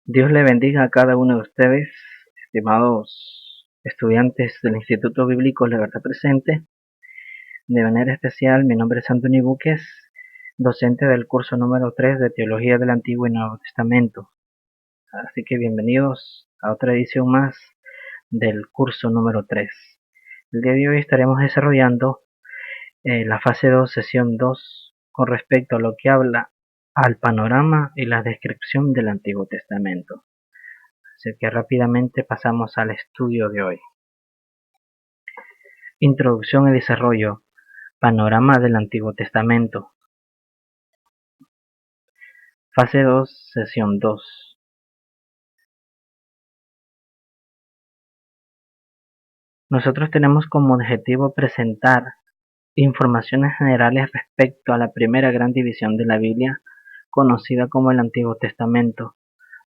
Dios le bendiga a cada uno de ustedes, estimados estudiantes del Instituto Bíblico Libertad Presente. De manera especial, mi nombre es Anthony Buques, docente del curso número 3 de Teología del Antiguo y Nuevo Testamento. Así que bienvenidos a otra edición más del curso número 3. El día de hoy estaremos desarrollando la fase 2, sesión 2, con respecto a lo que habla al panorama y la descripción del Antiguo Testamento. Así que rápidamente pasamos al estudio de hoy. Introducción y desarrollo. Panorama del Antiguo Testamento. Fase 2, sesión 2. Nosotros tenemos como objetivo presentar informaciones generales respecto a la primera gran división de la Biblia, conocida como el Antiguo Testamento,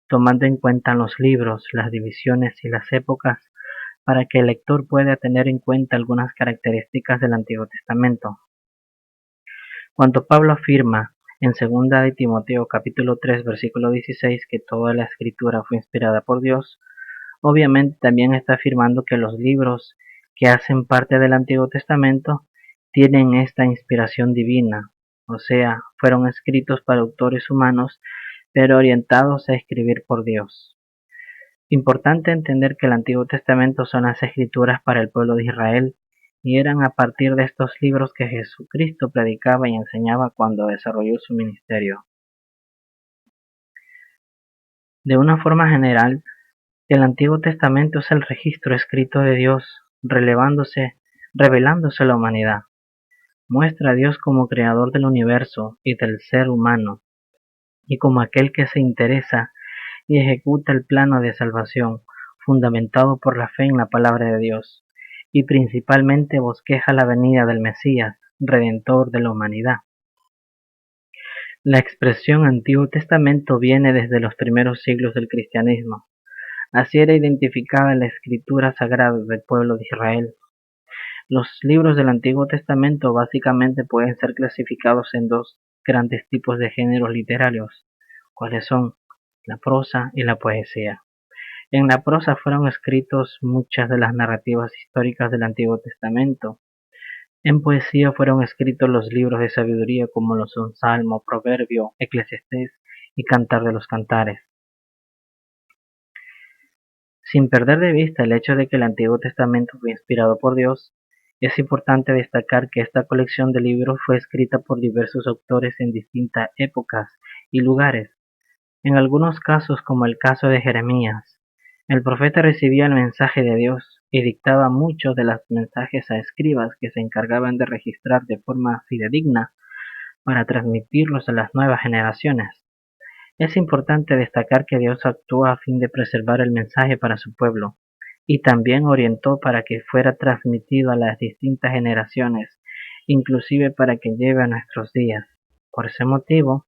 tomando en cuenta los libros, las divisiones y las épocas para que el lector pueda tener en cuenta algunas características del Antiguo Testamento. Cuando Pablo afirma en 2 de Timoteo capítulo 3 versículo 16 que toda la escritura fue inspirada por Dios, obviamente también está afirmando que los libros que hacen parte del Antiguo Testamento tienen esta inspiración divina, o sea, fueron escritos para autores humanos, pero orientados a escribir por Dios. Importante entender que el Antiguo Testamento son las escrituras para el pueblo de Israel, y eran a partir de estos libros que Jesucristo predicaba y enseñaba cuando desarrolló su ministerio. De una forma general, el Antiguo Testamento es el registro escrito de Dios revelándose a la humanidad. Muestra a Dios como creador del universo y del ser humano, y como aquel que se interesa y ejecuta el plano de salvación, fundamentado por la fe en la palabra de Dios, y principalmente bosqueja la venida del Mesías, Redentor de la humanidad. La expresión Antiguo Testamento viene desde los primeros siglos del cristianismo. Así era identificada la escritura sagrada del pueblo de Israel. Los libros del Antiguo Testamento básicamente pueden ser clasificados en dos grandes tipos de géneros literarios, cuáles son la prosa y la poesía. En la prosa fueron escritos muchas de las narrativas históricas del Antiguo Testamento. En poesía fueron escritos los libros de sabiduría como lo son Salmo, Proverbio, Eclesiastés y Cantar de los Cantares. Sin perder de vista el hecho de que el Antiguo Testamento fue inspirado por Dios, es importante destacar que esta colección de libros fue escrita por diversos autores en distintas épocas y lugares. En algunos casos, como el caso de Jeremías, el profeta recibía el mensaje de Dios y dictaba muchos de los mensajes a escribas que se encargaban de registrar de forma fidedigna para transmitirlos a las nuevas generaciones. Es importante destacar que Dios actuó a fin de preservar el mensaje para su pueblo y también orientó para que fuera transmitido a las distintas generaciones, inclusive para que llegue a nuestros días. Por ese motivo,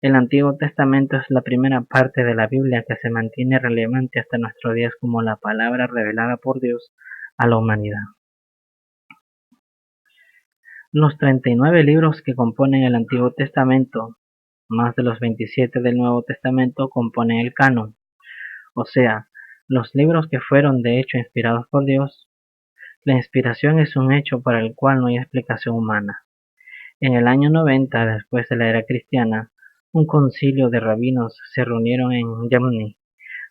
el Antiguo Testamento es la primera parte de la Biblia que se mantiene relevante hasta nuestros días como la palabra revelada por Dios a la humanidad. Los 39 libros que componen el Antiguo Testamento, más de los 27 del Nuevo Testamento, componen el canon, o sea, los libros que fueron de hecho inspirados por Dios. La inspiración es un hecho para el cual no hay explicación humana. En el año 90, después de la era cristiana, un concilio de rabinos se reunieron en Yamni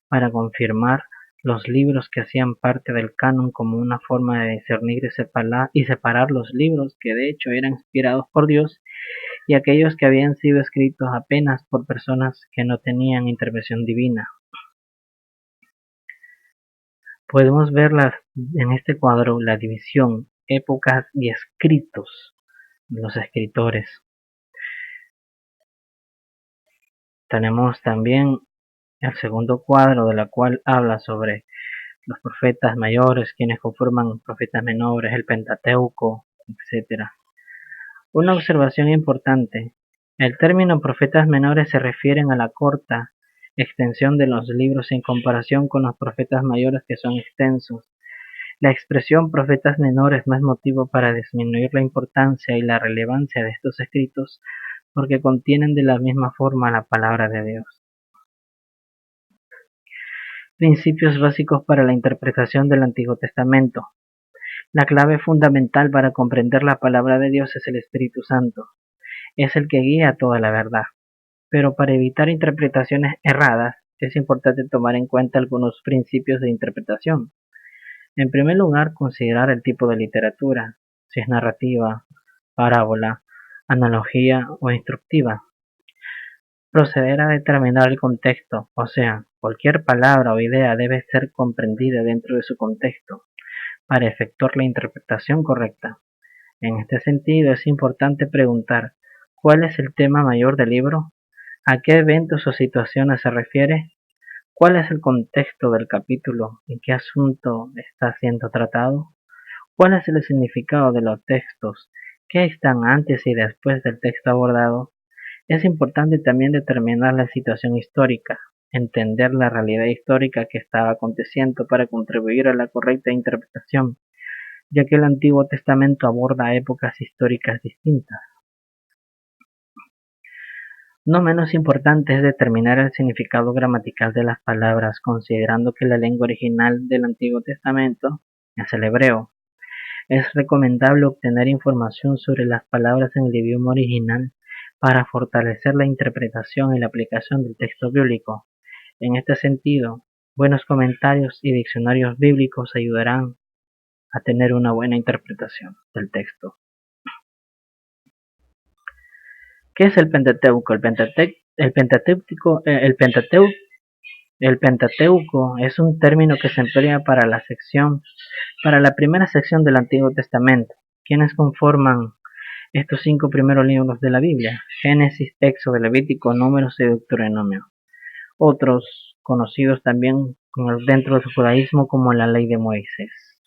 para confirmar los libros que hacían parte del canon como una forma de discernir y separar los libros que de hecho eran inspirados por Dios y aquellos que habían sido escritos apenas por personas que no tenían intervención divina. Podemos ver en este cuadro la división, épocas y escritos de los escritores. Tenemos también el segundo cuadro, de la cual habla sobre los profetas mayores, quienes conforman profetas menores, el Pentateuco, etc. Una observación importante: el término profetas menores se refieren a la corta extensión de los libros en comparación con los profetas mayores, que son extensos. La expresión profetas menores no es motivo para disminuir la importancia y la relevancia de estos escritos, porque contienen de la misma forma la palabra de Dios. Principios básicos para la interpretación del Antiguo Testamento. La clave fundamental para comprender la palabra de Dios es el Espíritu Santo. Es el que guía toda la verdad. Pero para evitar interpretaciones erradas, es importante tomar en cuenta algunos principios de interpretación. En primer lugar, considerar el tipo de literatura, si es narrativa, parábola, analogía o instructiva. Proceder a determinar el contexto, o sea, cualquier palabra o idea debe ser comprendida dentro de su contexto para efectuar la interpretación correcta. En este sentido, es importante preguntar ¿cuál es el tema mayor del libro? ¿A qué eventos o situaciones se refiere? ¿Cuál es el contexto del capítulo? ¿En qué asunto está siendo tratado? ¿Cuál es el significado de los textos? ¿Qué están antes y después del texto abordado? Es importante también determinar la situación histórica, entender la realidad histórica que estaba aconteciendo para contribuir a la correcta interpretación, ya que el Antiguo Testamento aborda épocas históricas distintas. No menos importante es determinar el significado gramatical de las palabras, considerando que la lengua original del Antiguo Testamento es el hebreo. Es recomendable obtener información sobre las palabras en el idioma original para fortalecer la interpretación y la aplicación del texto bíblico. En este sentido, buenos comentarios y diccionarios bíblicos ayudarán a tener una buena interpretación del texto. ¿Qué es el Pentateuco? El Pentateuco es un término que se emplea para la primera sección del Antiguo Testamento. ¿Quiénes conforman estos 5 primeros libros de la Biblia? Génesis, Éxodo, Levítico, Números y Deuteronomio. Otros conocidos también dentro del judaísmo como la ley de Moisés.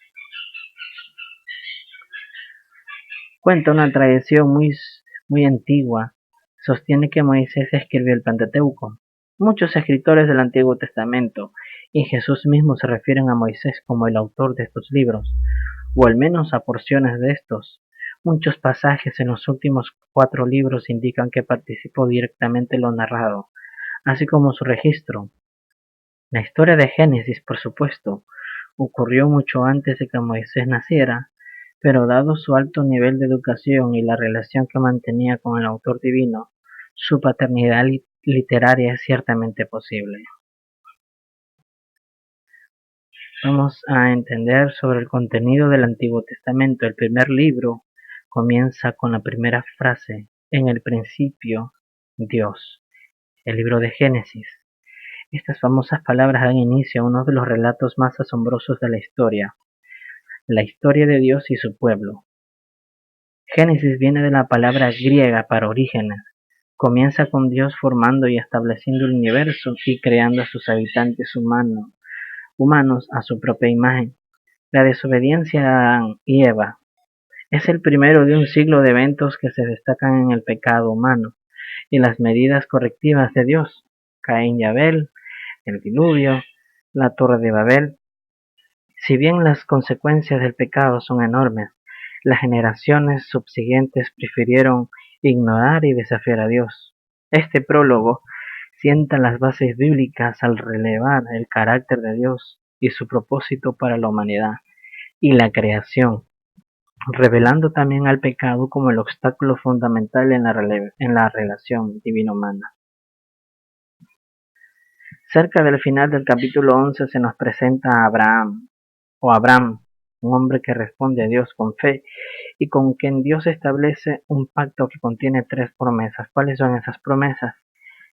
Cuenta una tradición muy antigua. Sostiene que Moisés escribió el Pentateuco. Muchos escritores del Antiguo Testamento y Jesús mismo se refieren a Moisés como el autor de estos libros, o al menos a porciones de estos. Muchos pasajes en los últimos 4 libros indican que participó directamente en lo narrado, así como su registro. La historia de Génesis, por supuesto, ocurrió mucho antes de que Moisés naciera, pero dado su alto nivel de educación y la relación que mantenía con el autor divino, su paternidad literaria es ciertamente posible. Vamos a entender sobre el contenido del Antiguo Testamento. El primer libro comienza con la primera frase, en el principio, Dios. El libro de Génesis. Estas famosas palabras dan inicio a uno de los relatos más asombrosos de la historia de Dios y su pueblo. Génesis viene de la palabra griega para orígenes. Comienza con Dios formando y estableciendo el universo y creando a sus habitantes humanos a su propia imagen. La desobediencia de Adán y Eva es el primero de un siglo de eventos que se destacan en el pecado humano y las medidas correctivas de Dios. Caín y Abel, el diluvio, la torre de Babel. Si bien las consecuencias del pecado son enormes, las generaciones subsiguientes prefirieron ignorar y desafiar a Dios. Este prólogo sienta las bases bíblicas al relevar el carácter de Dios y su propósito para la humanidad y la creación, revelando también al pecado como el obstáculo fundamental en la relación divino-humana. Cerca del final del capítulo 11 se nos presenta a Abraham, un hombre que responde a Dios con fe y con quien Dios establece un pacto que contiene 3 promesas. ¿Cuáles son esas promesas?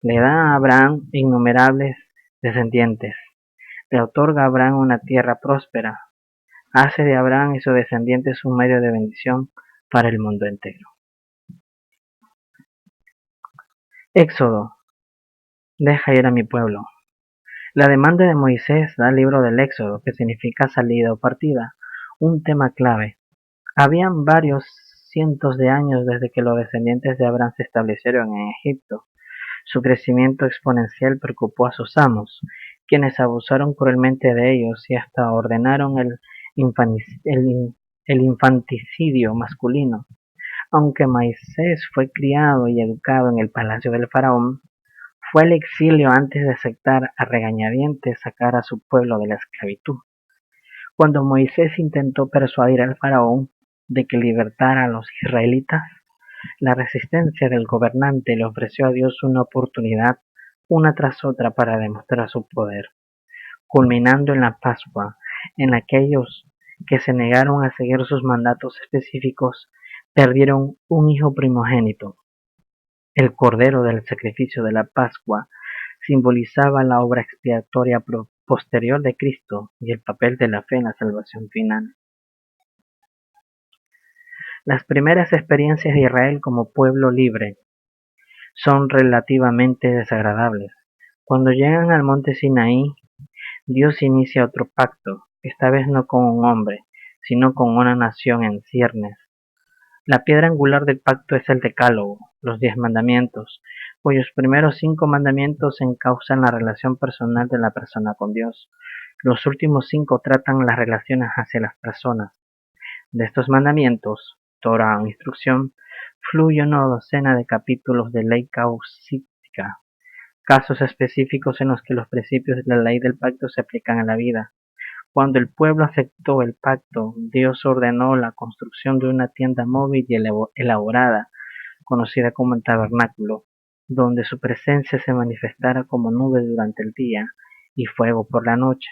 Le da a Abraham innumerables descendientes, le otorga a Abraham una tierra próspera, hace de Abraham y sus descendientes un medio de bendición para el mundo entero. Éxodo, deja ir a mi pueblo. La demanda de Moisés da el libro del Éxodo, que significa salida o partida, un tema clave. Habían varios cientos de años desde que los descendientes de Abraham se establecieron en Egipto. Su crecimiento exponencial preocupó a sus amos, quienes abusaron cruelmente de ellos y hasta ordenaron el infanticidio masculino. Aunque Moisés fue criado y educado en el palacio del faraón, Fue al exilio antes de aceptar a regañadientes sacar a su pueblo de la esclavitud. Cuando Moisés intentó persuadir al faraón de que libertara a los israelitas, la resistencia del gobernante le ofreció a Dios una oportunidad una tras otra para demostrar su poder, culminando en la Pascua, en aquellos que se negaron a seguir sus mandatos específicos perdieron un hijo primogénito. El cordero del sacrificio de la Pascua simbolizaba la obra expiatoria posterior de Cristo y el papel de la fe en la salvación final. Las primeras experiencias de Israel como pueblo libre son relativamente desagradables. Cuando llegan al monte Sinaí, Dios inicia otro pacto, esta vez no con un hombre, sino con una nación en ciernes. La piedra angular del pacto es el Decálogo, los 10 mandamientos, cuyos primeros 5 mandamientos encausan la relación personal de la persona con Dios. Los últimos 5 tratan las relaciones hacia las personas. De estos mandamientos, Torah o instrucción, fluye una docena de capítulos de ley causística, casos específicos en los que los principios de la ley del pacto se aplican a la vida. Cuando el pueblo aceptó el pacto, Dios ordenó la construcción de una tienda móvil y elaborada, conocida como el tabernáculo, donde su presencia se manifestara como nube durante el día y fuego por la noche,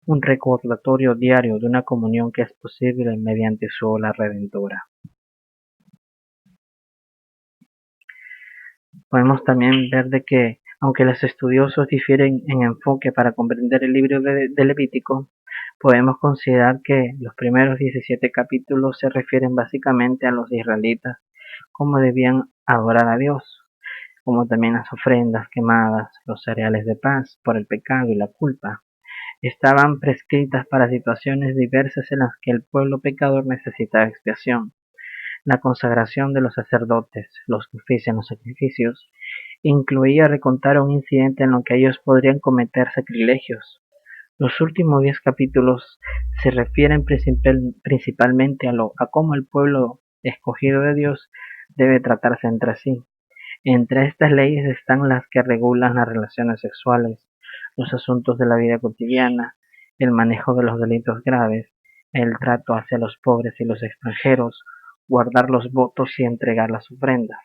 un recordatorio diario de una comunión que es posible mediante su obra redentora. Podemos también ver de que, aunque los estudiosos difieren en enfoque para comprender el libro de Levítico, podemos considerar que los primeros 17 capítulos se refieren básicamente a los israelitas, cómo debían adorar a Dios, como también las ofrendas quemadas, los cereales de paz por el pecado y la culpa. Estaban prescritas para situaciones diversas en las que el pueblo pecador necesitaba expiación. La consagración de los sacerdotes, los que ofician los sacrificios, incluía recontar un incidente en lo que ellos podrían cometer sacrilegios. Los últimos 10 capítulos se refieren principalmente a cómo el pueblo escogido de Dios debe tratarse entre sí. Entre estas leyes están las que regulan las relaciones sexuales, los asuntos de la vida cotidiana, el manejo de los delitos graves, el trato hacia los pobres y los extranjeros, guardar los votos y entregar las ofrendas.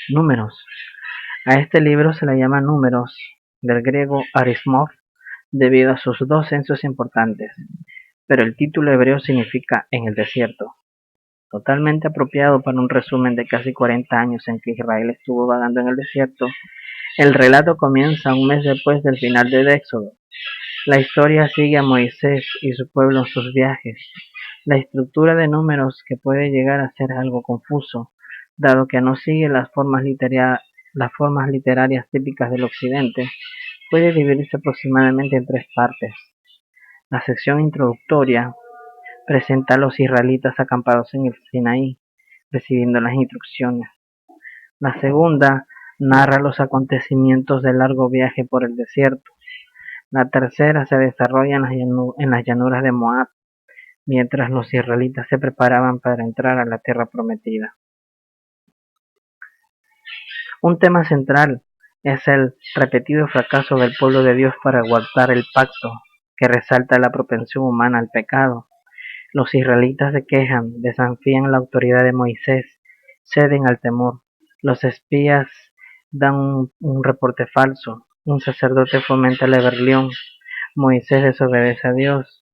Números. A este libro se le llama Números, del griego arismos, debido a sus 2 censos importantes, pero el título hebreo significa en el desierto. Totalmente apropiado para un resumen de casi 40 años en que Israel estuvo vagando en el desierto, el relato comienza un mes después del final del Éxodo. La historia sigue a Moisés y su pueblo en sus viajes. La estructura de Números, que puede llegar a ser algo confuso, dado que no sigue las formas literarias típicas del occidente, puede dividirse aproximadamente en 3 partes. La sección introductoria presenta a los israelitas acampados en el Sinaí, recibiendo las instrucciones. La segunda narra los acontecimientos del largo viaje por el desierto. La tercera se desarrolla en las llanuras de Moab, mientras los israelitas se preparaban para entrar a la tierra prometida. Un tema central es el repetido fracaso del pueblo de Dios para guardar el pacto, que resalta la propensión humana al pecado. Los israelitas se quejan, desafían la autoridad de Moisés, ceden al temor. Los espías dan un reporte falso. Un sacerdote fomenta la rebelión. Moisés desobedece a Dios.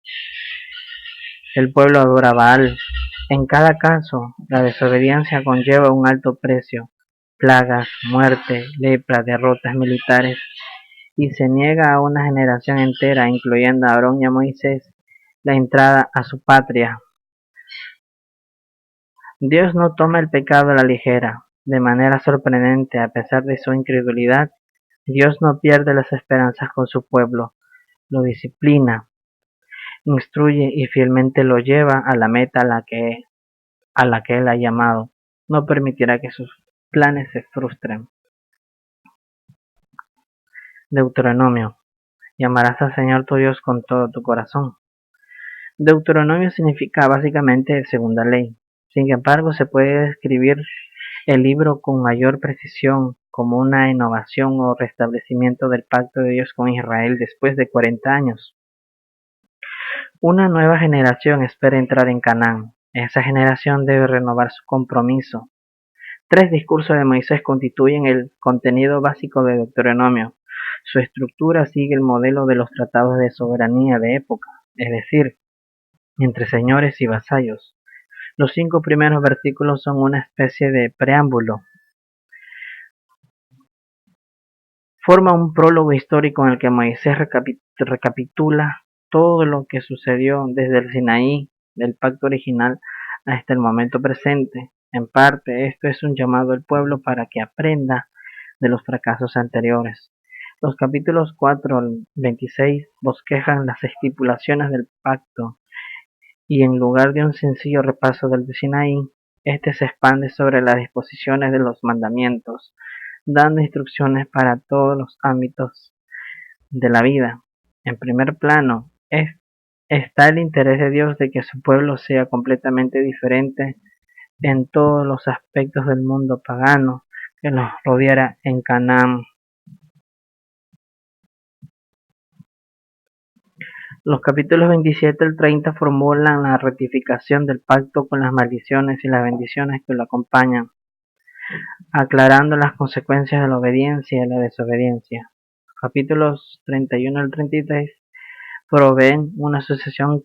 El pueblo adora a Baal. En cada caso, la desobediencia conlleva un alto precio: plagas, muerte, lepra, derrotas militares, y se niega a una generación entera, incluyendo a Aarón y a Moisés, la entrada a su patria. Dios no toma el pecado a la ligera. De manera sorprendente, a pesar de su incredulidad, Dios no pierde las esperanzas con su pueblo, lo disciplina, instruye y fielmente lo lleva a la meta a la que Él ha llamado. No permitirá que sus planes se frustren. Deuteronomio. Llamarás al Señor tu Dios con todo tu corazón. Deuteronomio significa básicamente segunda ley. Sin embargo, se puede describir el libro con mayor precisión como una innovación o restablecimiento del pacto de Dios con Israel después de 40 años. Una nueva generación espera entrar en Canaán. Esa generación debe renovar su compromiso. 3 discursos de Moisés constituyen el contenido básico de Deuteronomio. Su estructura sigue el modelo de los tratados de soberanía de época, es decir, entre señores y vasallos. Los 5 primeros versículos son una especie de preámbulo. Forma un prólogo histórico en el que Moisés recapitula todo lo que sucedió desde el Sinaí, del pacto original, hasta el momento presente. En parte, esto es un llamado al pueblo para que aprenda de los fracasos anteriores. Los capítulos 4 al 26 bosquejan las estipulaciones del pacto y en lugar de un sencillo repaso del Sinaí, este se expande sobre las disposiciones de los mandamientos, dando instrucciones para todos los ámbitos de la vida. En primer plano, está el interés de Dios de que su pueblo sea completamente diferente en todos los aspectos del mundo pagano que los rodeara en Canaán. Los capítulos 27 al 30 formulan la ratificación del pacto con las maldiciones y las bendiciones que lo acompañan, aclarando las consecuencias de la obediencia y la desobediencia. Capítulos 31 al 33 proveen una sucesión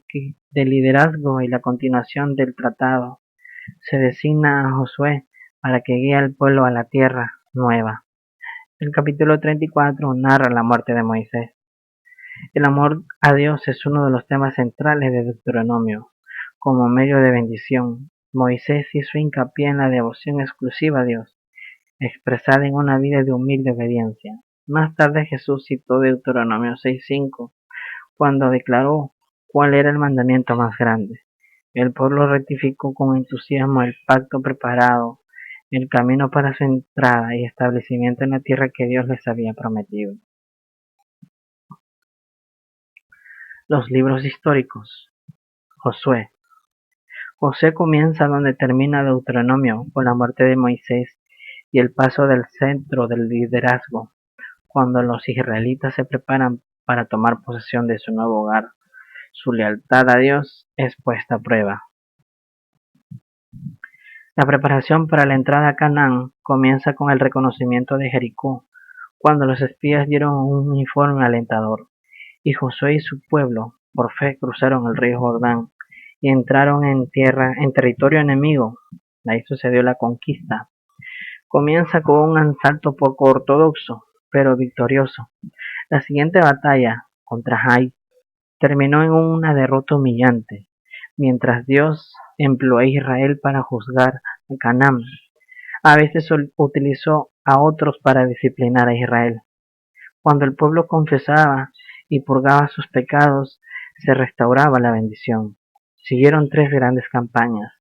de liderazgo y la continuación del tratado. Se designa a Josué para que guíe al pueblo a la tierra nueva. El capítulo 34 narra la muerte de Moisés. El amor a Dios es uno de los temas centrales de Deuteronomio. Como medio de bendición, Moisés hizo hincapié en la devoción exclusiva a Dios, expresada en una vida de humilde obediencia. Más tarde Jesús citó Deuteronomio 6:5, cuando declaró cuál era el mandamiento más grande. El pueblo rectificó con entusiasmo el pacto preparado, el camino para su entrada y establecimiento en la tierra que Dios les había prometido. Los libros históricos. Josué. José comienza donde termina Deuteronomio, con la muerte de Moisés y el paso del centro del liderazgo, cuando los israelitas se preparan para tomar posesión de su nuevo hogar. Su lealtad a Dios es puesta a prueba. La preparación para la entrada a Canaán comienza con el reconocimiento de Jericó, cuando los espías dieron un informe alentador, y Josué y su pueblo, por fe, cruzaron el río Jordán y entraron en territorio enemigo. Ahí sucedió la conquista. Comienza con un asalto poco ortodoxo, pero victorioso. La siguiente batalla, contra Jai, terminó en una derrota humillante, mientras Dios empleó a Israel para juzgar a Canaán. A veces utilizó a otros para disciplinar a Israel. Cuando el pueblo confesaba y purgaba sus pecados, se restauraba la bendición. Siguieron 3 grandes campañas,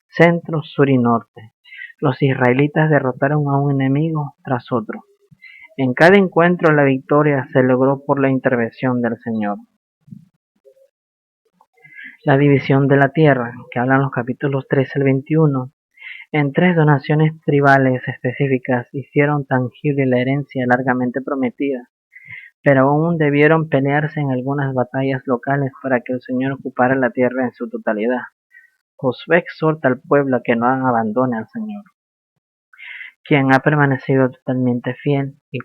centro, sur y norte. Los israelitas derrotaron a un enemigo tras otro. En cada encuentro la victoria se logró por la intervención del Señor. La división de la tierra, que hablan los capítulos 13 al 21, en 3 donaciones tribales específicas hicieron tangible la herencia largamente prometida, pero aún debieron pelearse en algunas batallas locales para que el Señor ocupara la tierra en su totalidad. Josué exhorta al pueblo a que no abandone al Señor, quien ha permanecido totalmente fiel y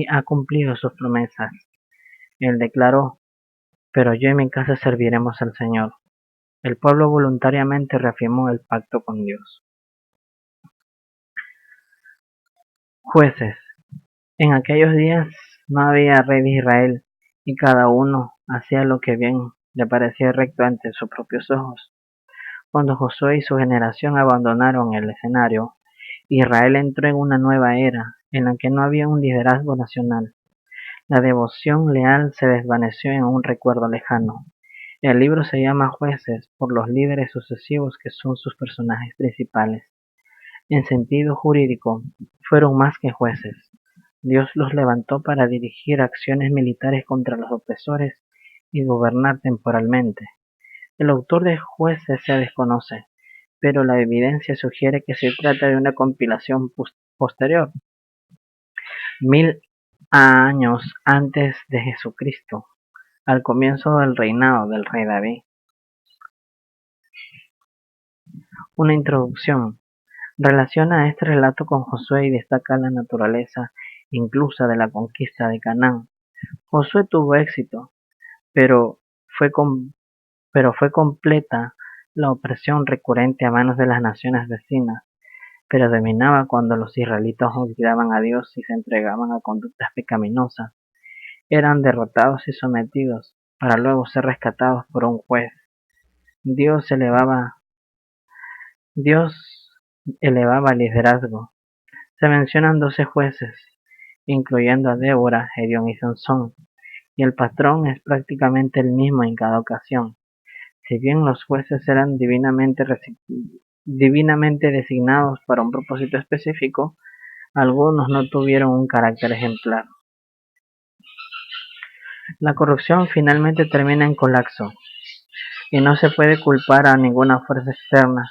ha cumplido sus promesas. Él declaró: pero yo y mi casa serviremos al Señor. El pueblo voluntariamente reafirmó el pacto con Dios. Jueces. En aquellos días no había rey de Israel, y cada uno hacía lo que bien le parecía recto ante sus propios ojos. Cuando Josué y su generación abandonaron el escenario, Israel entró en una nueva era, en la que no había un liderazgo nacional. La devoción leal se desvaneció en un recuerdo lejano. El libro se llama Jueces por los líderes sucesivos que son sus personajes principales. En sentido jurídico, fueron más que jueces. Dios los levantó para dirigir acciones militares contra los opresores y gobernar temporalmente. El autor de Jueces se desconoce, pero la evidencia sugiere que se trata de una compilación posterior, 1000 años antes de Jesucristo, al comienzo del reinado del rey David. Una introducción. Relaciona este relato con Josué y destaca la naturaleza inclusa de la conquista de Canaán. Josué tuvo éxito, pero fue, pero fue completa la opresión recurrente a manos de las naciones vecinas, pero dominaba cuando los israelitas olvidaban a Dios y se entregaban a conductas pecaminosas. Eran derrotados y sometidos, para luego ser rescatados por un juez. Dios elevaba Dios elevaba el liderazgo. Se mencionan 12 jueces, incluyendo a Débora, Gedeón y Sansón, y el patrón es prácticamente el mismo en cada ocasión. Si bien los jueces eran divinamente designados para un propósito específico, algunos no tuvieron un carácter ejemplar. La corrupción finalmente termina en colapso, y no se puede culpar a ninguna fuerza externa.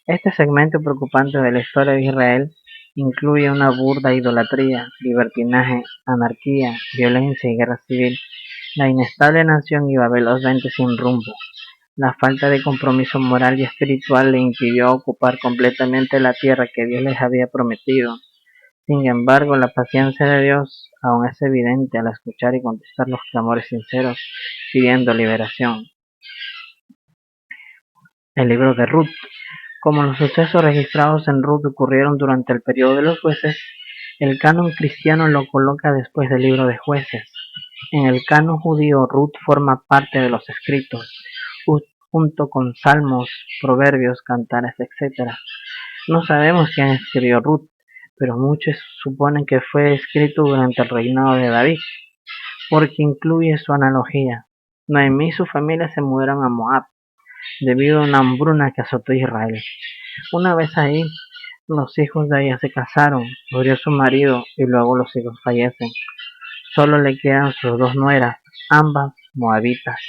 Este segmento preocupante de la historia de Israel incluye una burda idolatría, libertinaje, anarquía, violencia y guerra civil, la inestable nación iba velozmente sin rumbo. La falta de compromiso moral y espiritual le impidió ocupar completamente la tierra que Dios les había prometido. Sin embargo, la paciencia de Dios aún es evidente al escuchar y contestar los clamores sinceros pidiendo liberación. El libro de Ruth. Como los sucesos registrados en Ruth ocurrieron durante el periodo de los jueces, el canon cristiano lo coloca después del libro de jueces. En el canon judío, Ruth forma parte de los escritos, junto con salmos, proverbios, cantares, etc. No sabemos quién escribió Ruth, pero muchos suponen que fue escrito durante el reinado de David, porque incluye su analogía. Noemí y su familia se mudaron a Moab, debido a una hambruna que azotó a Israel. Una vez ahí, los hijos de ella se casaron, murió su marido y luego los hijos fallecen. Solo le quedan sus dos nueras, ambas moabitas.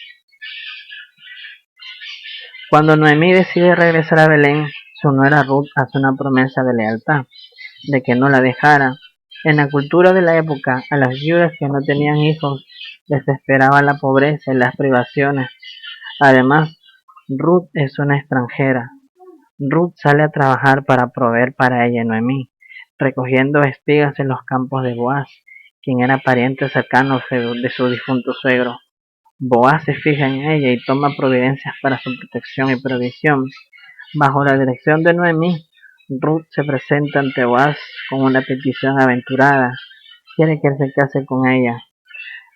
Cuando Noemí decide regresar a Belén, su nuera Ruth hace una promesa de lealtad, de que no la dejara. En la cultura de la época, a las viudas que no tenían hijos les esperaba la pobreza y las privaciones. Además, Ruth es una extranjera. Ruth sale a trabajar para proveer para ella y Noemí, recogiendo espigas en los campos de Boaz, quien era pariente cercano de su difunto suegro. Boaz se fija en ella y toma providencias para su protección y provisión. Bajo la dirección de Noemí, Ruth se presenta ante Boaz con una petición aventurada. Quiere que él se case con ella.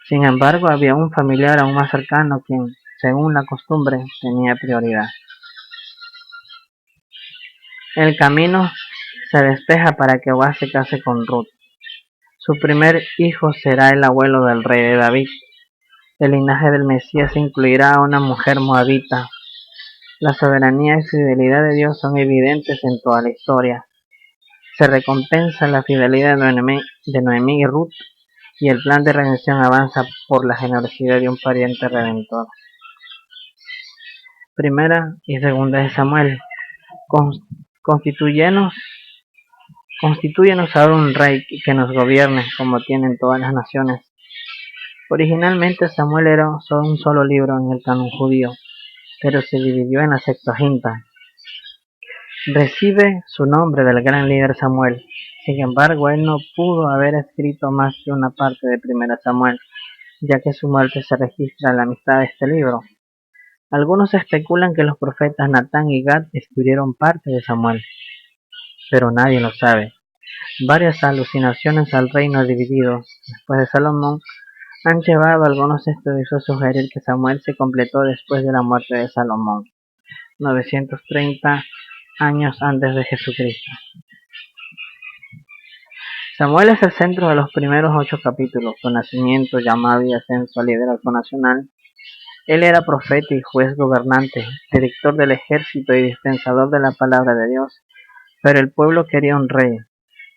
Sin embargo, había un familiar aún más cercano quien, según la costumbre, tenía prioridad. El camino se despeja para que Boaz se case con Ruth. Su primer hijo será el abuelo del rey de David. El linaje del Mesías incluirá a una mujer moabita. La soberanía y fidelidad de Dios son evidentes en toda la historia. Se recompensa la fidelidad de Noemí y Ruth, y el plan de redención avanza por la generosidad de un pariente redentor. Primera y segunda de Samuel. Constituyenos ahora un rey que nos gobierne como tienen todas las naciones. Originalmente Samuel era un solo libro en el canon judío, pero se dividió en la Septuaginta. Recibe su nombre del gran líder Samuel. Sin embargo, él no pudo haber escrito más que una parte de Primera Samuel, ya que su muerte se registra en la mitad de este libro. Algunos especulan que los profetas Natán y Gad escribieron parte de Samuel, pero nadie lo sabe. Varias alucinaciones al reino dividido después de Salomón han llevado a algunos estudiosos a sugerir que Samuel se completó después de la muerte de Salomón, 930 años antes de Jesucristo. Samuel es el centro de los primeros 8 capítulos, su nacimiento, llamado y ascenso al liderazgo nacional. Él era profeta y juez gobernante, director del ejército y dispensador de la palabra de Dios, pero el pueblo quería un rey.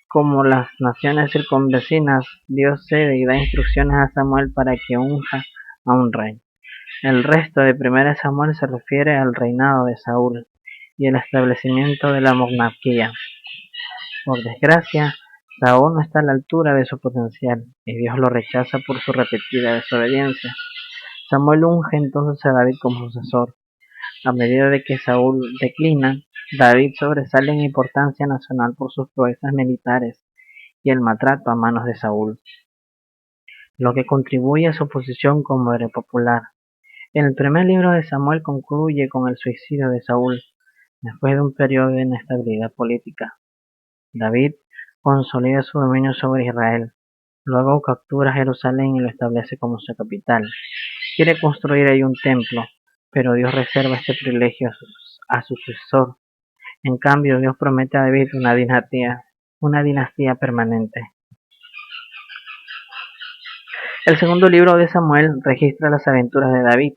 Como las naciones circunvecinas, Dios cede y da instrucciones a Samuel para que unja a un rey. El resto de 1 Samuel se refiere al reinado de Saúl, y el establecimiento de la monarquía. Por desgracia, Saúl no está a la altura de su potencial y Dios lo rechaza por su repetida desobediencia. Samuel unge entonces a David como sucesor. A medida de que Saúl declina, David sobresale en importancia nacional por sus proezas militares y el maltrato a manos de Saúl, lo que contribuye a su posición como héroe popular. El primer libro de Samuel concluye con el suicidio de Saúl, después de un periodo de inestabilidad política. David consolida su dominio sobre Israel, luego captura Jerusalén y lo establece como su capital. Quiere construir ahí un templo, pero Dios reserva este privilegio a su sucesor. En cambio, Dios promete a David una dinastía permanente. El segundo libro de Samuel registra las aventuras de David,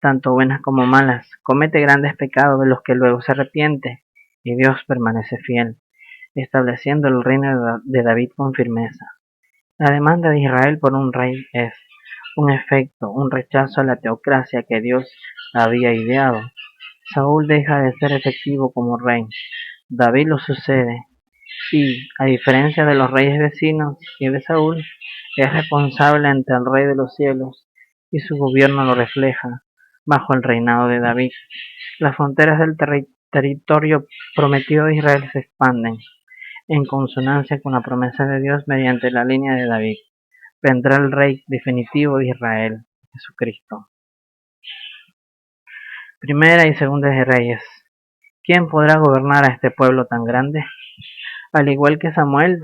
tanto buenas como malas. Comete grandes pecados de los que luego se arrepiente, y Dios permanece fiel, estableciendo el reino de David con firmeza. La demanda de Israel por un rey es un rechazo a la teocracia que Dios había ideado. Saúl deja de ser efectivo como rey. David lo sucede y, a diferencia de los reyes vecinos y de Saúl, es responsable ante el Rey de los cielos y su gobierno lo refleja bajo el reinado de David. Las fronteras del territorio prometido de Israel se expanden en consonancia con la promesa de Dios mediante la línea de David. Vendrá el Rey definitivo de Israel, Jesucristo. Primera y segunda de Reyes. ¿Quién podrá gobernar a este pueblo tan grande? Al igual que Samuel,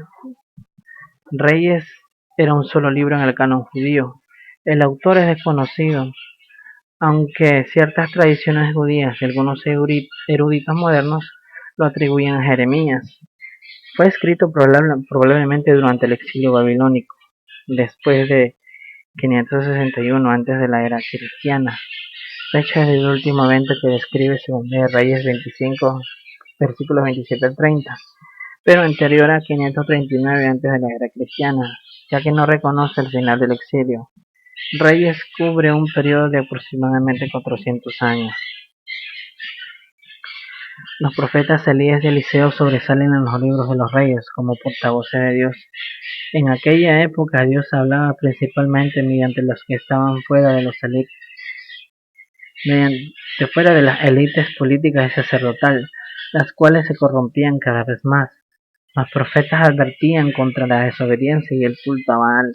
Reyes era un solo libro en el canon judío. El autor es desconocido, aunque ciertas tradiciones judías y algunos eruditos modernos lo atribuyen a Jeremías. Fue escrito probablemente durante el exilio babilónico, después de 561 antes de la era cristiana, fecha del último evento que describe Segunda de Reyes 25, versículos 27 al 30, pero anterior a 539 antes de la era cristiana, ya que no reconoce el final del exilio. Reyes cubre un periodo de aproximadamente 400 años. Los profetas Elías y Eliseo sobresalen en los libros de los reyes como portavoces de Dios. En aquella época Dios hablaba principalmente mediante los que estaban fuera de las élites políticas y sacerdotal, las cuales se corrompían cada vez más. Los profetas advertían contra la desobediencia y el culto a Baal,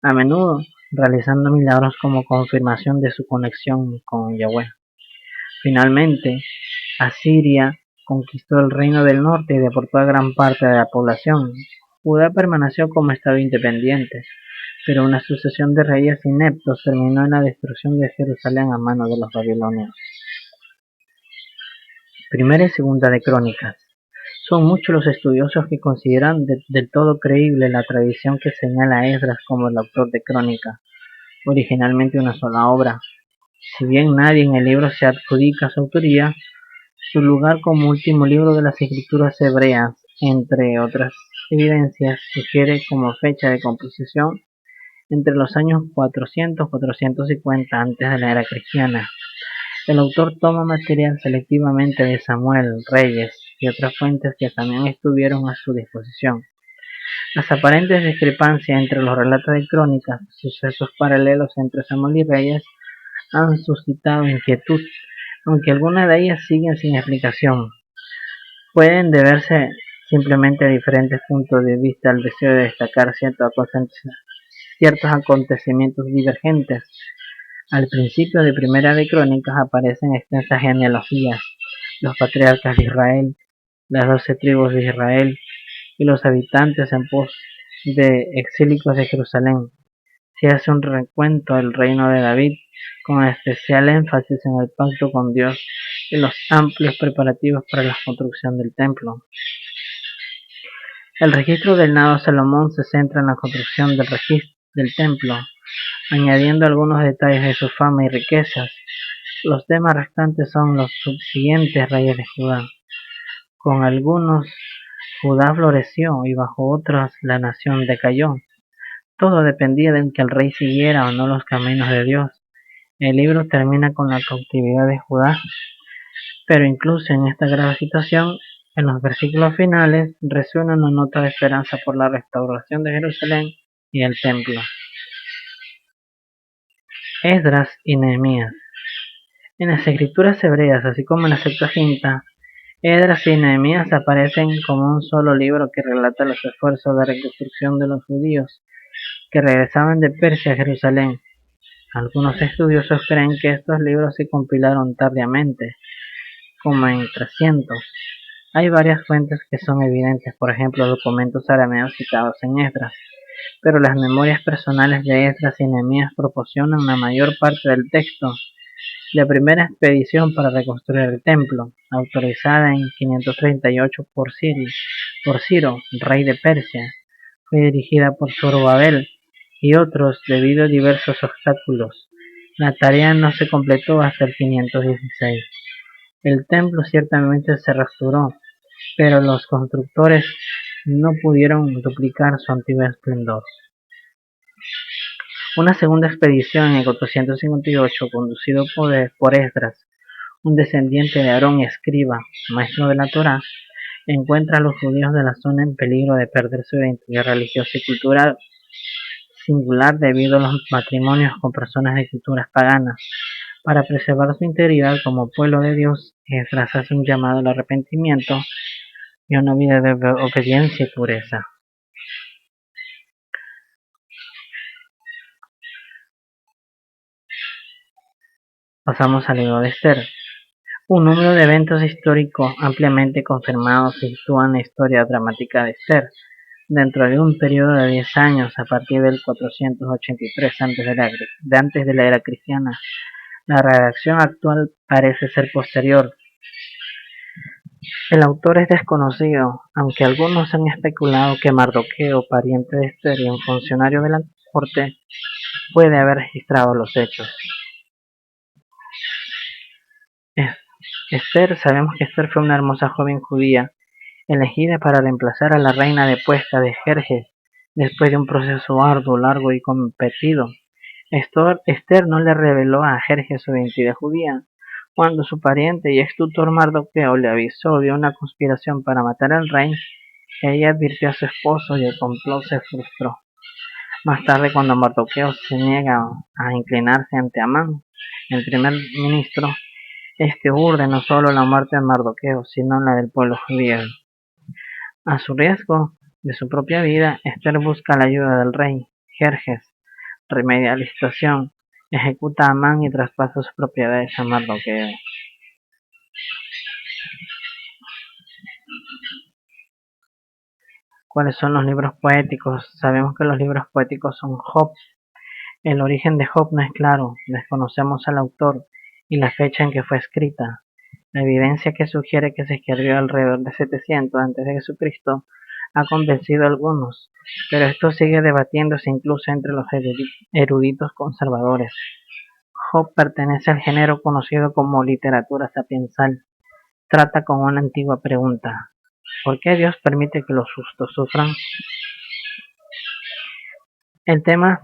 a menudo realizando milagros como confirmación de su conexión con Yahweh. Finalmente, Asiria conquistó el reino del norte y deportó a gran parte de la población. Judá permaneció como estado independiente, pero una sucesión de reyes ineptos terminó en la destrucción de Jerusalén a manos de los babilonios. Primera y segunda de Crónicas. Son muchos los estudiosos que consideran del todo creíble la tradición que señala a Esdras como el autor de Crónica, originalmente una sola obra. Si bien nadie en el libro se adjudica su autoría, su lugar como último libro de las escrituras hebreas, entre otras evidencias, sugiere como fecha de composición entre los años 400-450 antes de la era cristiana. El autor toma material selectivamente de Samuel, Reyes y otras fuentes que también estuvieron a su disposición. Las aparentes discrepancias entre los relatos de crónicas, sucesos paralelos entre Samuel y Reyes, han suscitado inquietud, aunque algunas de ellas siguen sin explicación. Pueden deberse simplemente a diferentes puntos de vista al deseo de destacar ciertos acontecimientos divergentes. Al principio de Primera de Crónicas aparecen extensas genealogías, los patriarcas de Israel, las 12 tribus de Israel y los habitantes en pos de exílicos de Jerusalén. Se hace un recuento del reino de David, con especial énfasis en el pacto con Dios y los amplios preparativos para la construcción del templo. El registro del Nado Salomón se centra en la construcción del templo, añadiendo algunos detalles de su fama y riquezas. Los temas restantes son los subsiguientes reyes de Judá. Con algunos, Judá floreció y bajo otros la nación decayó. Todo dependía de que el rey siguiera o no los caminos de Dios. El libro termina con la cautividad de Judá, Pero incluso en esta grave situación, en los versículos finales resuena una nota de esperanza por la restauración de Jerusalén y el templo. Esdras y Nehemías. En las escrituras hebreas, así como en la Septuaginta, Esdras y Nehemías aparecen como un solo libro que relata los esfuerzos de reconstrucción de los judíos que regresaban de Persia a Jerusalén. Algunos estudiosos creen que estos libros se compilaron tardíamente, como en 300. Hay varias fuentes que son evidentes, por ejemplo, documentos arameos citados en Esdras, pero las memorias personales de Esdras y Nehemías proporcionan la mayor parte del texto. La primera expedición para reconstruir el templo, autorizada en 538 por Ciro, rey de Persia, fue dirigida por Zorobabel y otros debido a diversos obstáculos. La tarea no se completó hasta el 516. El templo ciertamente se restauró, pero los constructores no pudieron duplicar su antiguo esplendor. Una segunda expedición en 458, conducido por Esdras, un descendiente de Aarón y escriba, maestro de la Torá, encuentra a los judíos de la zona en peligro de perder su identidad religiosa y cultural singular debido a los matrimonios con personas de culturas paganas. Para preservar su integridad como pueblo de Dios, Esdras hace un llamado al arrepentimiento y a una vida de obediencia y pureza. Pasamos al libro de Esther. Un número de eventos históricos ampliamente confirmados sitúan la historia dramática de Esther dentro de un periodo de 10 años a partir del 483 antes de la era cristiana. La redacción actual parece ser posterior. El autor es desconocido, aunque algunos han especulado que Mardoqueo, pariente de Esther y un funcionario de la corte, puede haber registrado los hechos. Sabemos que Esther fue una hermosa joven judía, elegida para reemplazar a la reina depuesta de Jerjes, después de un proceso arduo, largo y competido. Esther no le reveló a Jerjes su identidad judía. Cuando su pariente y ex-tutor Mardoqueo le avisó de una conspiración para matar al rey, ella advirtió a su esposo y el complot se frustró. Más tarde, cuando Mardoqueo se niega a inclinarse ante Amán, el primer ministro, este urde no solo la muerte de Mardoqueo, sino la del pueblo judío. A su riesgo de su propia vida, Esther busca la ayuda del rey. Jerjes remedia la situación, ejecuta a Amán y traspasa sus propiedades a Mardoqueo. ¿Cuáles son los libros poéticos? Sabemos que los libros poéticos son Job. El origen de Job no es claro, desconocemos al autor y la fecha en que fue escrita. La evidencia que sugiere que se escribió alrededor de 700 a.C. ha convencido a algunos, pero esto sigue debatiéndose incluso entre los eruditos conservadores. Job pertenece al género conocido como literatura sapiensal. Trata con una antigua pregunta: ¿por qué Dios permite que los justos sufran? El tema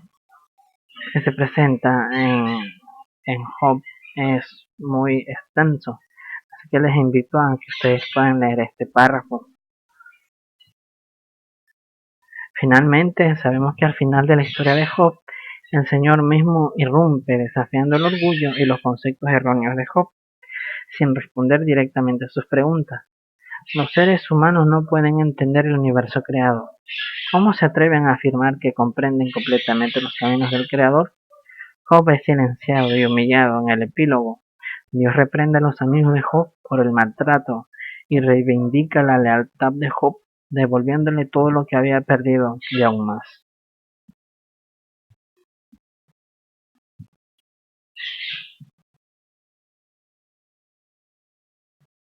que se presenta en Job es muy extenso, así que les invito a que ustedes puedan leer este párrafo. Finalmente, sabemos que al final de la historia de Job, el Señor mismo irrumpe desafiando el orgullo y los conceptos erróneos de Job, sin responder directamente a sus preguntas. Los seres humanos no pueden entender el universo creado. ¿Cómo se atreven a afirmar que comprenden completamente los caminos del Creador? Job es silenciado y humillado en el epílogo. Dios reprende a los amigos de Job por el maltrato y reivindica la lealtad de Job, devolviéndole todo lo que había perdido y aún más.